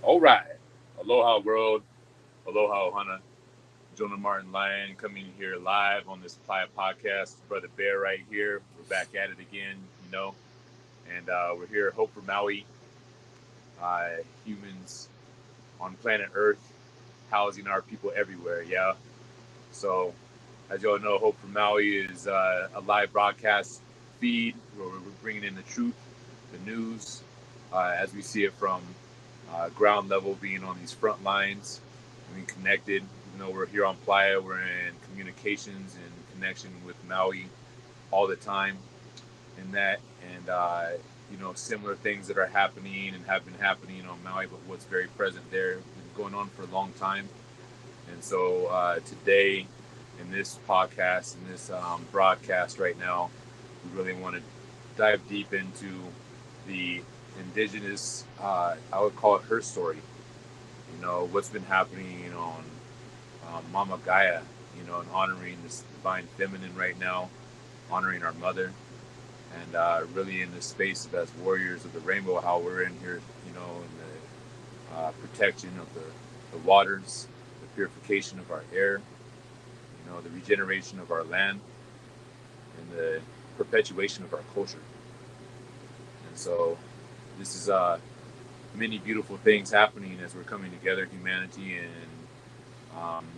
All right. Aloha, world. Aloha, Ohana. Jonah Martin Lyon coming here live on this Playa podcast. Brother Bear right here. We're back at it again, and we're here, Hope for Maui, humans on planet Earth, housing our people everywhere, yeah? So, as you all know, Hope for Maui is a live broadcast feed where we're bringing in the truth, the news, as we see it from ground level, being on these front lines, being connected. Even though we're here on Playa, we're in communications and connection with Maui all the time, and similar things that are happening and have been happening on Maui, but what's very present there, been going on for a long time. And so today, in this podcast, in this broadcast right now, we really want to dive deep into the indigenous, I would call it her story. What's been happening, on Mama Gaia, and honoring this divine feminine right now, honoring our mother, and really in the space of as warriors of the rainbow, how we're in here, in the protection of the waters, the purification of our air, the regeneration of our land, and the perpetuation of our culture. And so this is many beautiful things happening as we're coming together, humanity, and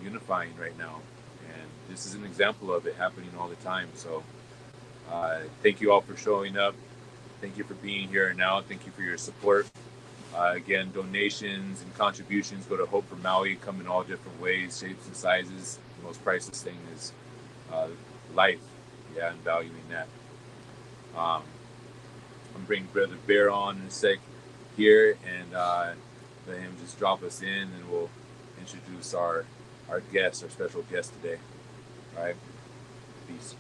unifying right now. And this is an example of it happening all the time. So thank you all for showing up. Thank you for being here now. Thank you for your support. Again, donations and contributions go to Hope for Maui, come in all different ways, shapes, and sizes. The most priceless thing is life, and valuing that. I'm bringing Brother Bear on in a sec here, and let him just drop us in, and we'll introduce our guest, our special guest today. All right, peace.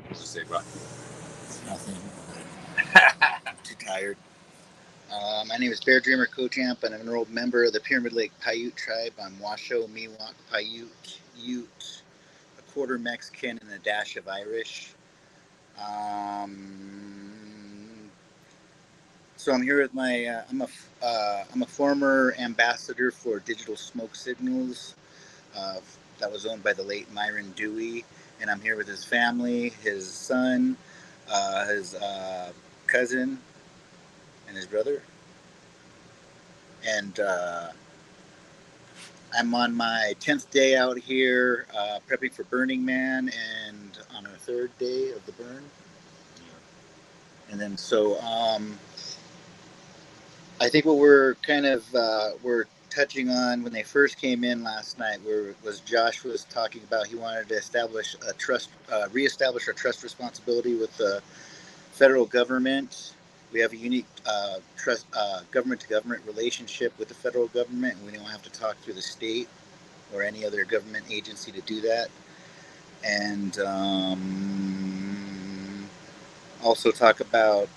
What's to say, bro? Nothing. I'm too tired. My name is Bear Dreamer Kochamp, and I'm an enrolled member of the Pyramid Lake Paiute tribe. I'm Washoe, Miwok, Paiute, Ute, a quarter Mexican, and a dash of Irish. So I'm here with my. I'm a former ambassador for Digital Smoke Signals. That was owned by the late Myron Dewey, and I'm here with his family, his son, his cousin, and his brother. And I'm on my 10th day out here prepping for Burning Man, and on our third day of the burn. And then I think what we're kind of we're touching on when they first came in last night was Josh was talking about he wanted to establish a trust, reestablish our trust responsibility with the federal government. We have a unique trust government-to-government relationship with the federal government, and we don't have to talk through the state or any other government agency to do that. And also talk about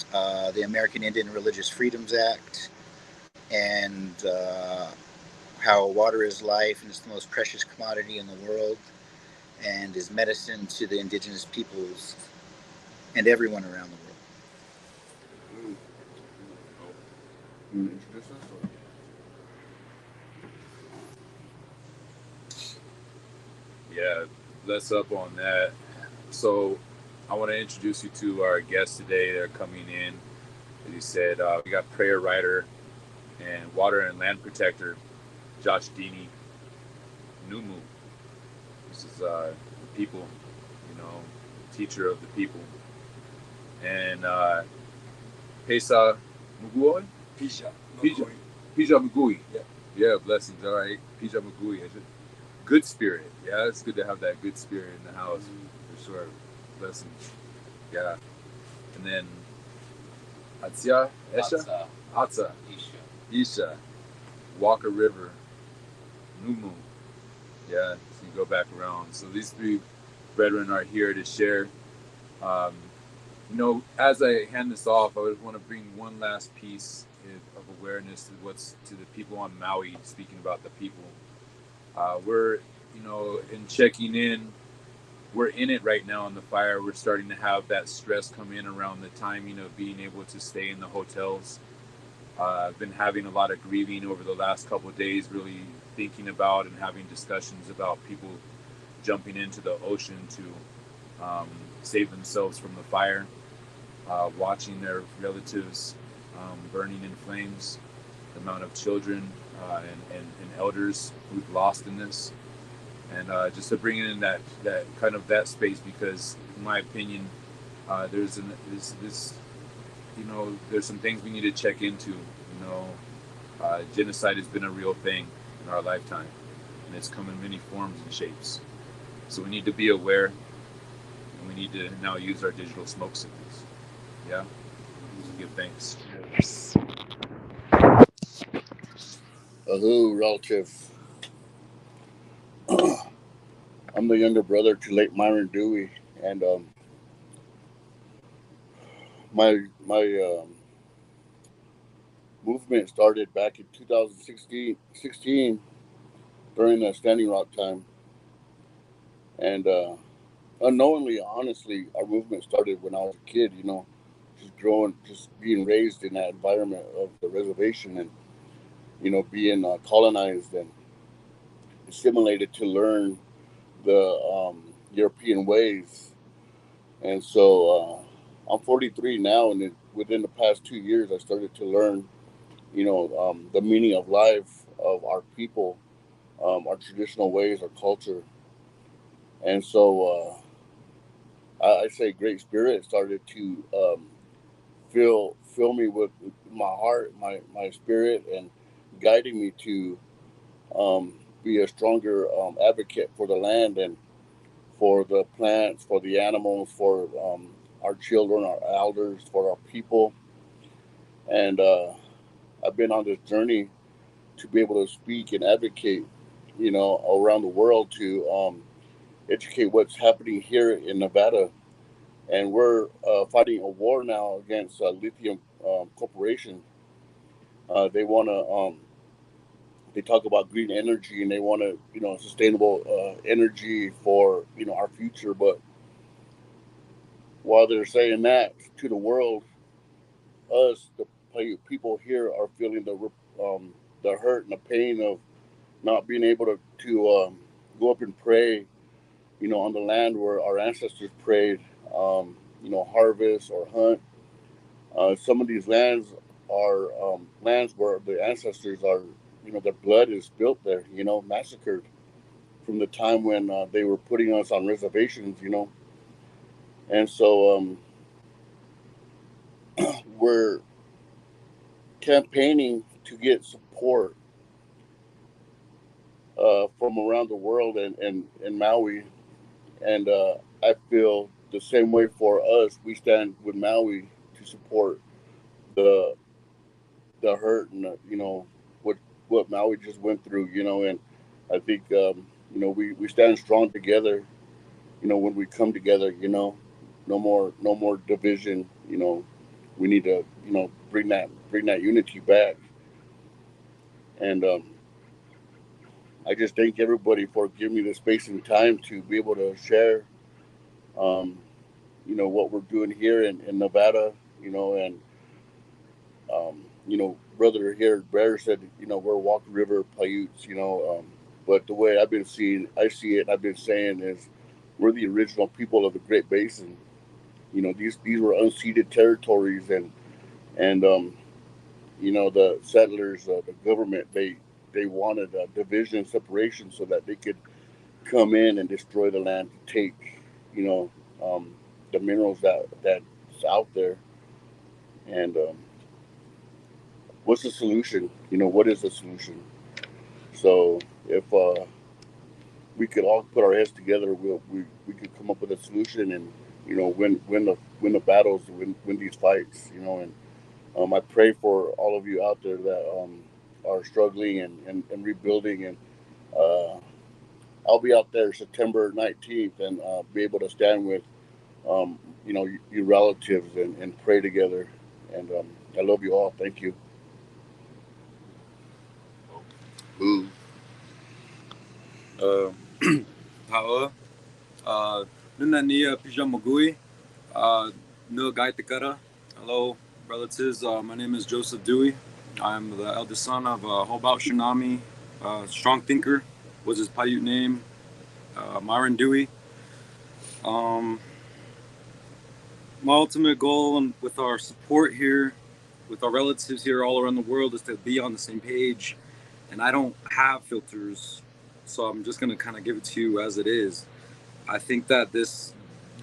the American Indian Religious Freedoms Act, and how water is life and it's the most precious commodity in the world, and is medicine to the indigenous peoples and everyone around the world. You want to introduce us? Yeah, let's up on that. So I want to introduce you to our guests today. They're coming in. As you said, we got prayer writer and water and land protector, Josh Dini Numu. This is the people, teacher of the people. And Pesa Mugui? Pisha. Mugui. Yeah. Yeah, blessings. All right. Pija Mugui. Good spirit. Yeah, it's good to have that good spirit in the house, for sure. Blessings. Yeah. And then Atzia, Esha? Atza. Isha. Walker River. Numu. Yeah, so you go back around. So these three brethren are here to share. As I hand this off, I would want to bring one last piece of awareness to what's to the people on Maui, speaking about the people. We're, in checking in, we're in it right now on the fire. We're starting to have that stress come in around the timing of being able to stay in the hotels. I've been having a lot of grieving over the last couple of days, really thinking about and having discussions about people jumping into the ocean to save themselves from the fire, watching their relatives burning in flames, the amount of children and elders we've lost in this, and just to bring in that kind of that space, because in my opinion, there's this there's some things we need to check into. Genocide has been a real thing in our lifetime, and it's come in many forms and shapes. So we need to be aware, and we need to now use our digital smoke signals. Yeah, to give thanks. Hello, relative. I'm the younger brother to late Myron Dewey, and my movement started back in 2016 during the Standing Rock time, and unknowingly, honestly, our movement started when I was a kid. Just being raised in that environment of the reservation, and being colonized and assimilated to learn the European ways. And so I'm 43 now, and within the past 2 years, I started to learn, the meaning of life of our people, our traditional ways, our culture. And so I say Great Spirit started to fill me with my heart, my spirit, and guiding me to be a stronger advocate for the land and for the plants, for the animals, for our children, our elders, for our people. And I've been on this journey to be able to speak and advocate, around the world to educate what's happening here in Nevada. And we're fighting a war now against Lithium Corporation. They want to. They talk about green energy, and they want to, sustainable energy for our future. But while they're saying that to the world, us, the people here, are feeling the hurt and the pain of not being able to go up and pray, on the land where our ancestors prayed, harvest or hunt. Some of these lands are lands where the ancestors are, their blood is spilt there, massacred from the time when they were putting us on reservations, And so we're campaigning to get support from around the world and Maui. And I feel the same way for us. We stand with Maui to support the hurt and what Maui just went through. And I think we stand strong together. When we come together, no more division. We need to bring that unity back. And I just thank everybody for giving me the space and time to be able to share, um, what we're doing here in Nevada, and, brother here, Bear said, we're Walk River Paiutes, but the way I see it, I've been saying is we're the original people of the Great Basin. These were unceded territories, and the settlers, the government, they wanted a division, separation, so that they could come in and destroy the land to take, you know, um, the minerals that's out there. And what's the solution? What is the solution? So if we could all put our heads together, we could come up with a solution and win the battles, win these fights. And I pray for all of you out there that are struggling and rebuilding. And uh, I'll be out there September 19th and be able to stand with your relatives and pray together. And I love you all. Thank you. Ooh. Uh, Ha'a, Nuna Nia Pijamagui, Nil Gaitakara. Hello, relatives. My name is Joseph Dewey. I'm the eldest son of H.O.P.E, strong thinker was his Paiute name, Myron Dewey. Um, my ultimate goal and with our support here, with our relatives here all around the world, is to be on the same page. And I don't have filters, so I'm just going to kind of give it to you as it is. I think that this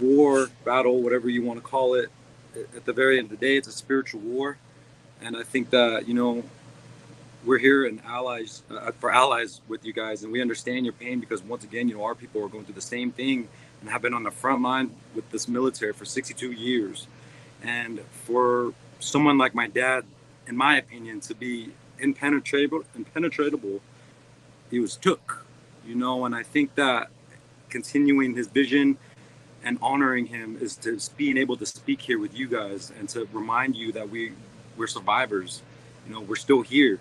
war, battle, whatever you want to call it, at the very end of the day, it's a spiritual war. And I think that, we're here and allies for allies with you guys, and we understand your pain because once again, our people are going through the same thing and have been on the front line with this military for 62 years. And for someone like my dad, in my opinion, to be impenetrable, he was took, and I think that continuing his vision and honoring him is to being able to speak here with you guys and to remind you that we're survivors. We're still here.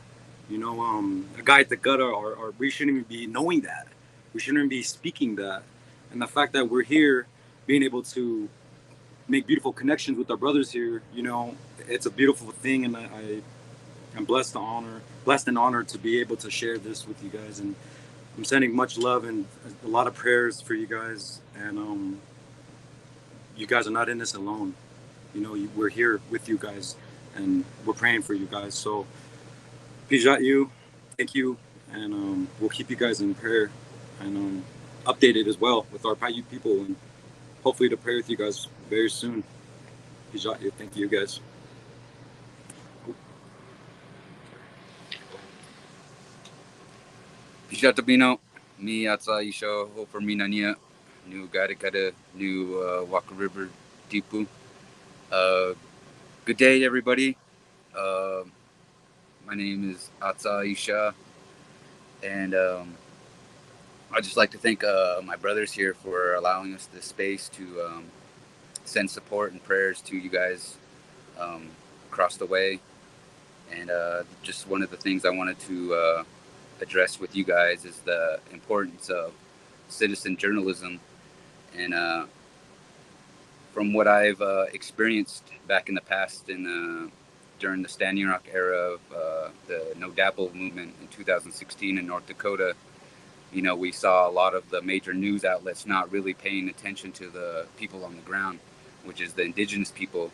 A guy at the gutter, or we shouldn't even be knowing that. We shouldn't even be speaking that. And the fact that we're here, being able to make beautiful connections with our brothers here, it's a beautiful thing. And I'm blessed and honored to be able to share this with you guys. And I'm sending much love and a lot of prayers for you guys. And you guys are not in this alone. We're here with you guys, and we're praying for you guys. So, Pijat you, thank you, and we'll keep you guys in prayer and updated as well with our Paiute people, and hopefully to pray with you guys very soon. Pijat you, thank you guys. Pijat Tabino, mi atsa isha ho for minania, new Gadikada, new Waka River Tipu. Good day, everybody. My name is Atsa Isha, and I'd just like to thank my brothers here for allowing us this space to send support and prayers to you guys across the way. And just one of the things I wanted to address with you guys is the importance of citizen journalism. And from what I've experienced back in the past during the Standing Rock era of the No DAPL movement in 2016 in North Dakota, we saw a lot of the major news outlets not really paying attention to the people on the ground, which is the indigenous people.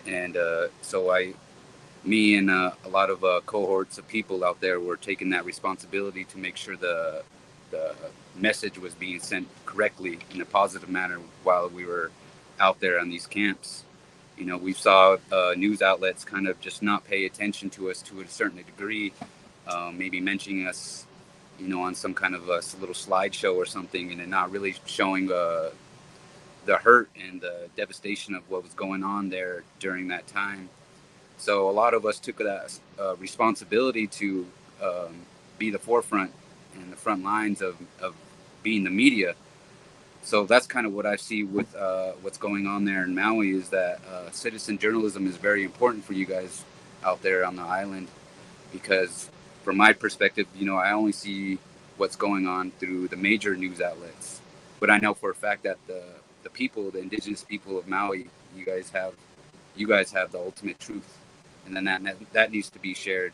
And so me and a lot of cohorts of people out there were taking that responsibility to make sure the message was being sent correctly in a positive manner while we were out there on these camps. We saw news outlets kind of just not pay attention to us to a certain degree, maybe mentioning us, on some kind of a little slideshow or something, and then not really showing the hurt and the devastation of what was going on there during that time. So a lot of us took that responsibility to be the forefront and the front lines of being the media. So that's kind of what I see with what's going on there in Maui, is that citizen journalism is very important for you guys out there on the island, because from my perspective, I only see what's going on through the major news outlets. But I know for a fact that the people, the indigenous people of Maui, you guys have the ultimate truth. And then that needs to be shared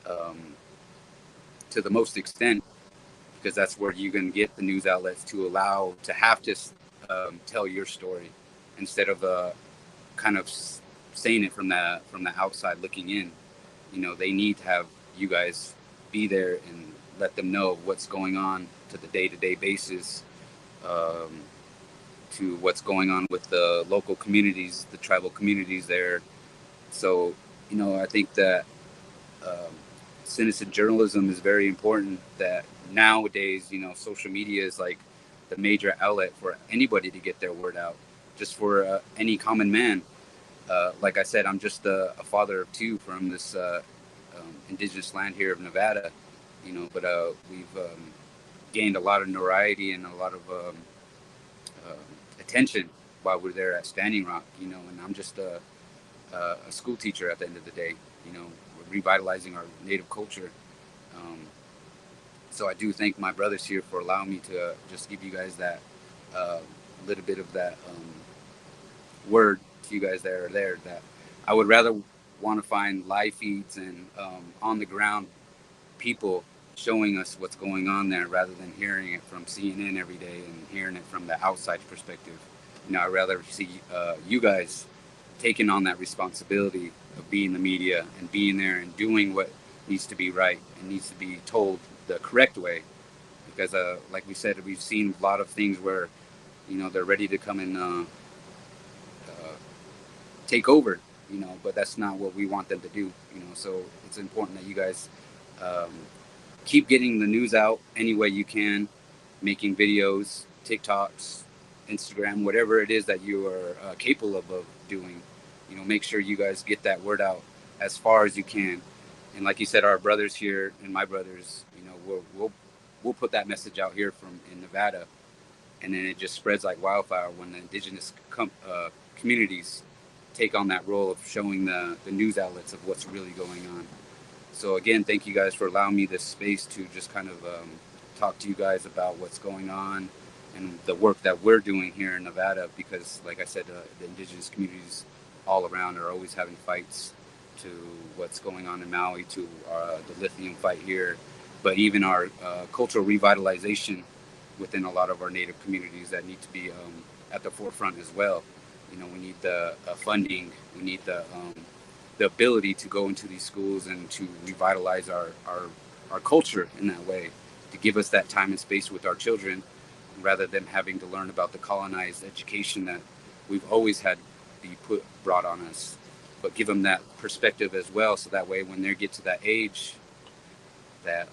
to the most extent, because that's where you can get the news outlets to have to tell your story instead of kind of saying it from the outside looking in. They need to have you guys be there and let them know what's going on to the day-to-day basis, to what's going on with the local communities, the tribal communities there. So, I think that citizen journalism is very important, that nowadays, social media is like the major outlet for anybody to get their word out, just for any common man. Like I said, I'm just a father of two from this indigenous land here of Nevada, but we've gained a lot of notoriety and a lot of attention while we're there at Standing Rock, and I'm just a school teacher at the end of the day. We're revitalizing our native culture. So I do thank my brothers here for allowing me to just give you guys that little bit of that word to you guys that are there, that I would rather want to find live feeds and on the ground people showing us what's going on there rather than hearing it from CNN every day and hearing it from the outside perspective. I'd rather see you guys taking on that responsibility of being the media and being there and doing what needs to be right and needs to be told the correct way. Because like we said, we've seen a lot of things where, they're ready to come and take over, but that's not what we want them to do, so it's important that you guys keep getting the news out any way you can, making videos, TikToks, Instagram, whatever it is that you are capable of doing. Make sure you guys get that word out as far as you can. And like you said, our brothers here and my brothers, we'll put that message out here from in Nevada, and then it just spreads like wildfire when the indigenous communities take on that role of showing the news outlets of what's really going on. So again, thank you guys for allowing me this space to just kind of talk to you guys about what's going on and the work that we're doing here in Nevada, because like I said, the indigenous communities all around are always having fights, to what's going on in Maui, to the lithium fight here, but even our cultural revitalization within a lot of our native communities that need to be at the forefront as well. We need the funding, we need the ability to go into these schools and to revitalize our culture in that way, to give us that time and space with our children, rather than having to learn about the colonized education that we've always had brought on us, but give them that perspective as well, so that way when they get to that age, that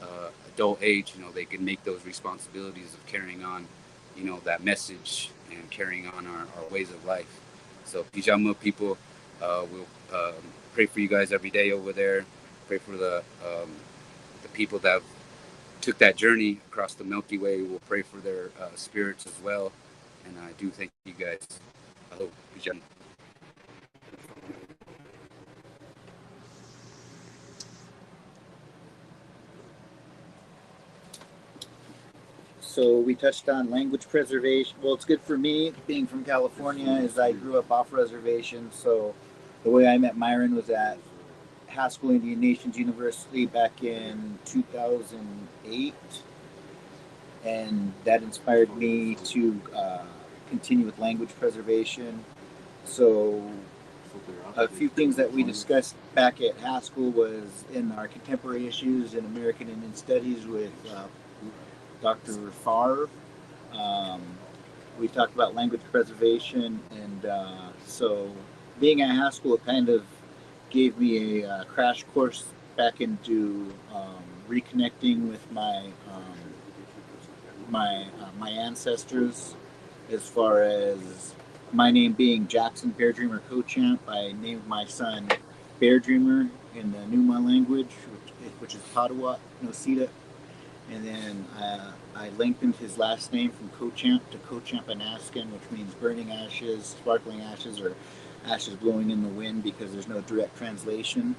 adult age, they can make those responsibilities of carrying on, that message and carrying on our ways of life. So Pijama people, we'll pray for you guys every day over there. Pray for the people that took that journey across the Milky Way. We'll pray for their spirits as well. And I do thank you guys. Hello, Pijama. So we touched on language preservation. Well, it's good for me being from California, as I grew up off reservation. So the way I met Myron was at Haskell Indian Nations University back in 2008, and that inspired me to continue with language preservation. So a few things that we discussed back at Haskell was in our contemporary issues in American Indian Studies with Dr. Favre. We talked about language preservation, and so being at Haskell, it kind of gave me a crash course back into reconnecting with my ancestors, as far as my name being Jackson Bear Dreamer Co-Champ. I named my son Bear Dreamer in the Numa language, which is Padawa Nosita. And then I lengthened his last name from Co-Champ to Co-Champ Anaskin, which means burning ashes, sparkling ashes, or ashes blowing in the wind, because there's no direct translation.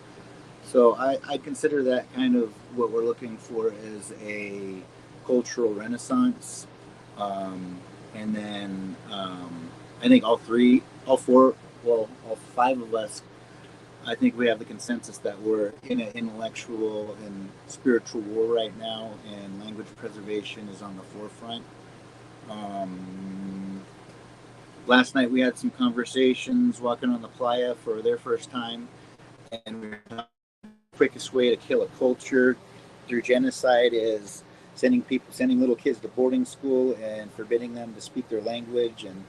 So I consider that kind of what we're looking for as a cultural renaissance. And then I think all five of us, I think we have the consensus that we're in an intellectual and spiritual war right now, and language preservation is on the forefront. Last night we had some conversations walking on the playa for their first time, and we were talking the quickest way to kill a culture through genocide is sending little kids to boarding school and forbidding them to speak their language, and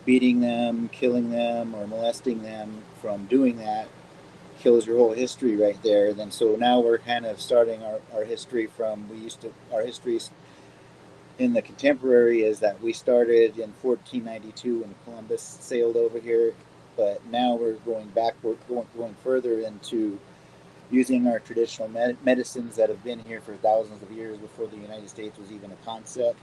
beating them, killing them, or molesting them from doing that kills your whole history right there. Then so now we're kind of starting our history from, our histories in the contemporary is that we started in 1492 when Columbus sailed over here, but now we're going further into using our traditional medicines that have been here for thousands of years before the United States was even a concept.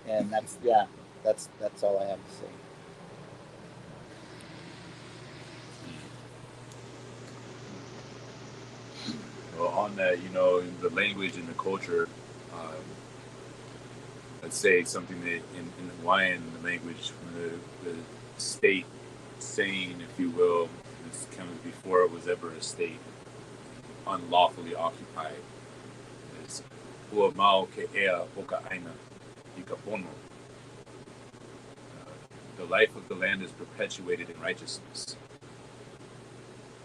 And that's all I have to say. Well, on that, the language and the culture, would say something that in Hawaiian language, the state saying, if you will, this comes before it was ever a state, unlawfully occupied, is Ua mau ke ea poka aina I ka pono. The life of the land is perpetuated in righteousness.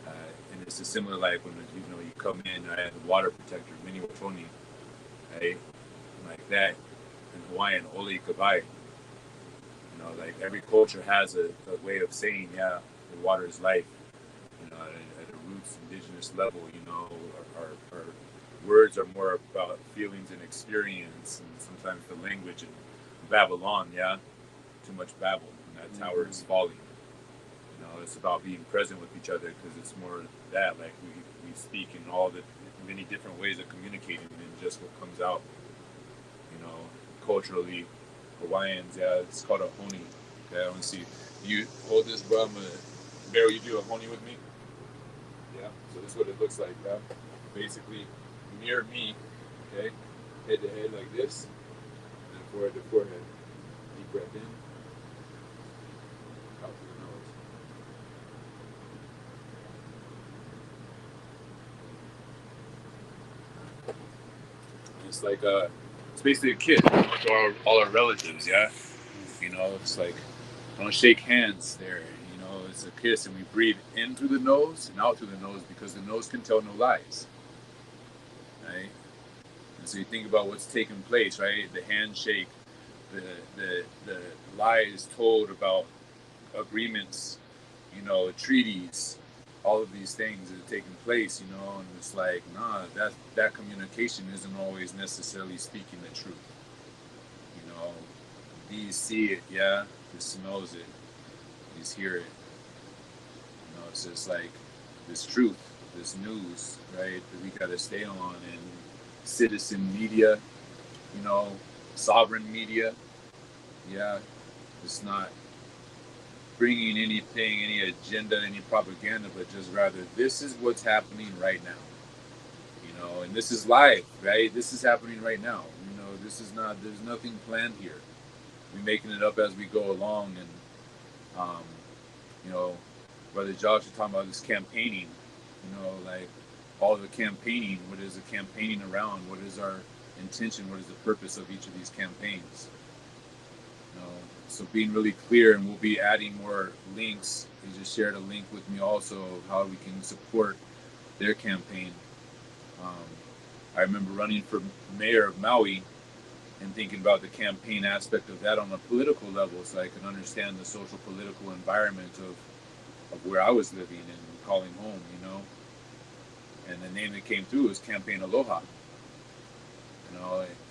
And it's a similar like when you come in, I had the water protector, mini watoni, right? Like that in Hawaiian, oli kabai. Like every culture has a way of saying, yeah, the water is life. At a roots indigenous level, our words are more about feelings and experience, and sometimes the language in Babylon, yeah, too much babble, and that tower is falling. It's about being present with each other, because it's more that, like, we speak in all the many different ways of communicating than just what comes out. Culturally, Hawaiians, yeah, it's called a honi. Okay, I want to see you hold this, bro. Bear, you do a honi with me? Yeah. So this is what it looks like, bro. Basically, near me, okay, head to head like this, and forehead to forehead. Deep breath in, out through the nose. It's like it's basically a kiss to all our relatives, yeah. It's like, don't shake hands there. It's a kiss, and we breathe in through the nose and out through the nose, because the nose can tell no lies, right? And so you think about what's taking place, right? The handshake, the lies told about agreements, treaties, all of these things that are taking place, and it's like, nah, that communication isn't always necessarily speaking the truth. These see it, yeah, this smells it, these hear it. It's just like this truth, this news, right, that we got to stay on. And citizen media, sovereign media, yeah, it's not bringing anything, any agenda, any propaganda, but just rather, this is what's happening right now. And this is live, right? This is happening right now. This is not, there's nothing planned here. We're making it up as we go along. And, Brother Josh is talking about this campaigning, like all the campaigning. What is the campaigning around? What is our intention? What is the purpose of each of these campaigns? So being really clear, and we'll be adding more links. He just shared a link with me also of how we can support their campaign. I remember running for mayor of Maui and thinking about the campaign aspect of that on a political level, so I could understand the social political environment of where I was living and calling home, And the name that came through was Campaign Aloha,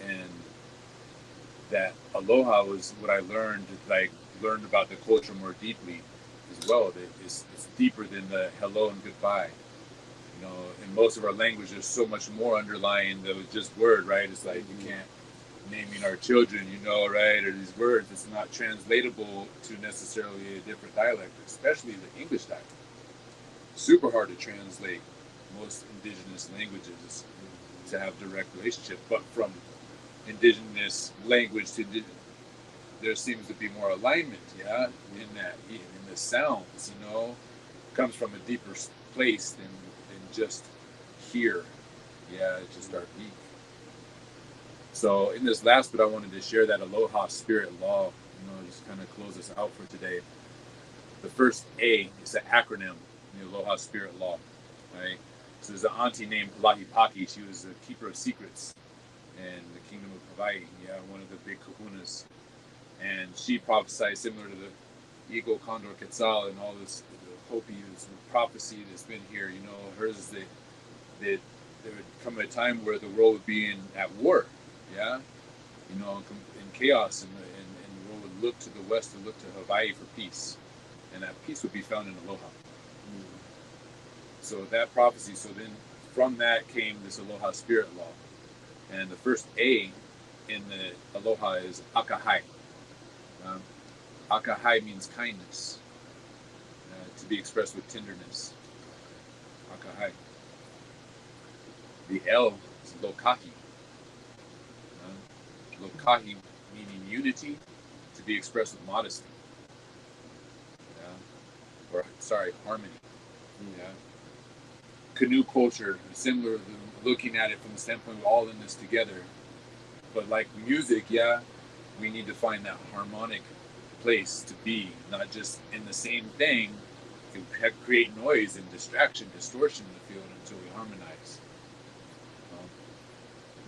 and that aloha was what I learned about the culture more deeply as well. That it's deeper than the hello and goodbye. In most of our language, there's so much more underlying the just word, right? It's like you can't naming our children, right? Or these words, it's not translatable to necessarily a different dialect, especially the English dialect. Super hard to translate most indigenous languages to have direct relationship, but from indigenous language to there seems to be more alignment, yeah, in the sounds, comes from a deeper place than just here, yeah, just our beat. So in this last bit, I wanted to share that aloha spirit law, just kind of close us out for today. The first A is an acronym, the aloha spirit law, right? So there's an auntie named Kalahipaki. She was a keeper of secrets in the kingdom of Hawaii, yeah, one of the big kahunas. And she prophesied similar to the eagle, condor, quetzal, and all this, the H.O.P.E, this prophecy that's been here. Hers is that there would come a time where the world would be at war, yeah, in chaos, and the world would look to the west, and look to Hawaii for peace, and that peace would be found in aloha. So that prophecy, so then from that came this aloha spirit law, and the first A in the aloha is akahai. Akahai means kindness, to be expressed with tenderness. Akahai. The L is lokahi. Lokahi meaning unity, to be expressed with modesty. Yeah. Or, sorry, harmony. Yeah. Canoe culture, similar, looking at it from the standpoint we're all in this together. But like music, yeah, we need to find that harmonic place to be, not just in the same thing, can create noise and distraction, distortion in the field until we harmonize.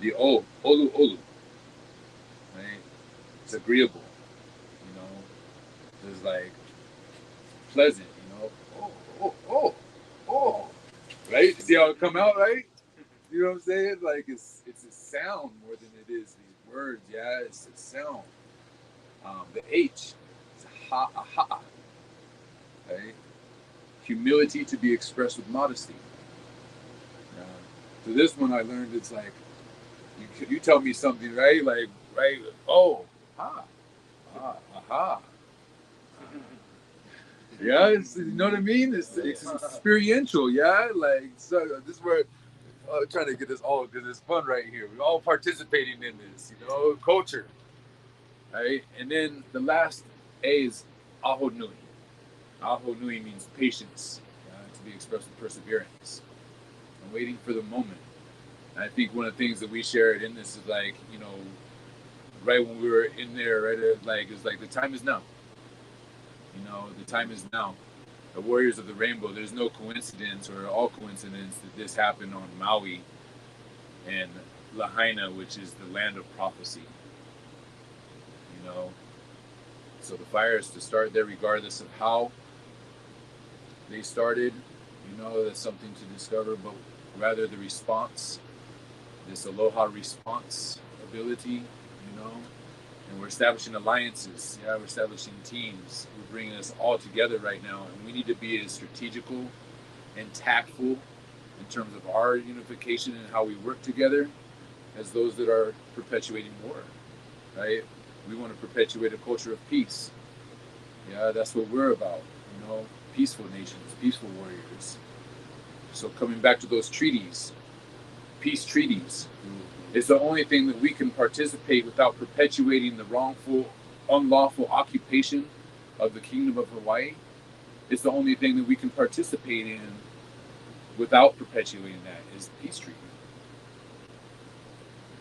The olu olu, right? It's agreeable, you know. It's like pleasant, you know. Oh, right? See how it come out, right? You know what I'm saying? Like it's a sound more than it is these words. Yeah, it's a sound. The H is ha aha, right? Humility to be expressed with modesty. So this one I learned it's like you tell me something, right? Like right, oh, ha, aha. Yeah, you know what I mean? It's experiential, yeah. Like so, this is where I'm trying to get this all because it's fun right here. We're all participating in this, you know, culture, right? And then the last A is aho nui. Aho nui means patience, to be expressed with perseverance. I'm waiting for the moment. And I think one of the things that we shared in this is like, you know, right when we were in there, right, it's like the time is now. You know, the time is now. The Warriors of the Rainbow, there's no coincidence or all coincidence that this happened on Maui and Lahaina, which is the land of prophecy. You know, so the fire is to start there regardless of how they started. You know, that's something to discover, but rather the response, this aloha response ability, you know. And we're establishing alliances. Yeah, we're establishing teams. We're bringing us all together right now, and we need to be as strategical and tactful in terms of our unification and how we work together as those that are perpetuating war, right? We want to perpetuate a culture of peace. Yeah, that's what we're about, you know, peaceful nations, peaceful warriors. So coming back to those treaties, peace treaties, it's the only thing that we can participate without perpetuating the wrongful, unlawful occupation of the Kingdom of Hawaii. It's the only thing that we can participate in without perpetuating that is peace treaty.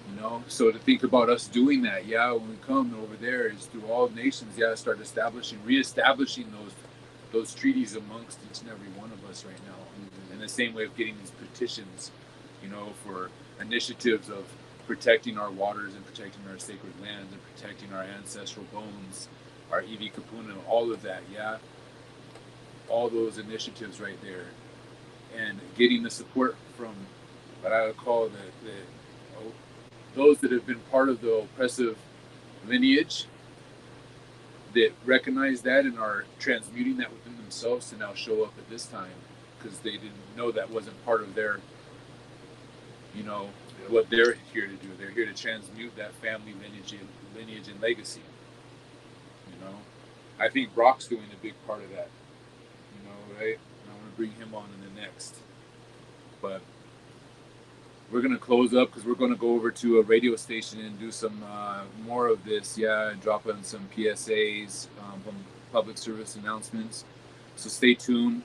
You know, so to think about us doing that, yeah, when we come over there is through all nations, yeah, start reestablishing those treaties amongst each and every one of us right now. In the same way of getting these petitions, you know, for initiatives of protecting our waters and protecting our sacred lands and protecting our ancestral bones, our iwi kapuna, all of that, yeah, all those initiatives right there, and getting the support from what I would call those that have been part of the oppressive lineage that recognize that and are transmuting that within themselves to now show up at this time because they didn't know that wasn't part of their, you know, what they're here to do. They're here to transmute that family lineage and legacy. You know, I think Brock's doing a big part of that. You know, right? And I want to bring him on in the next, but we're going to close up because we're going to go over to a radio station and do some more of this, yeah, and drop in some PSAs, from public service announcements. So stay tuned,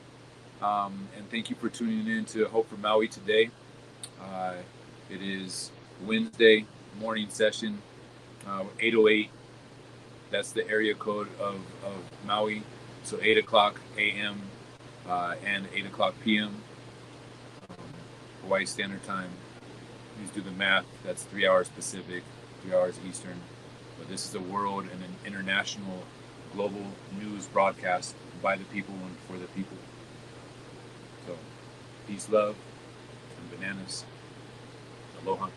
and thank you for tuning in to Hope for Maui today. It is Wednesday morning session, 8:08. That's the area code of Maui. So 8 o'clock a.m. And 8 o'clock p.m. Hawaii Standard Time. Please do the math. That's 3 hours Pacific, 3 hours Eastern. But this is a world and an international global news broadcast by the people and for the people. So peace, love, and bananas. Aloha.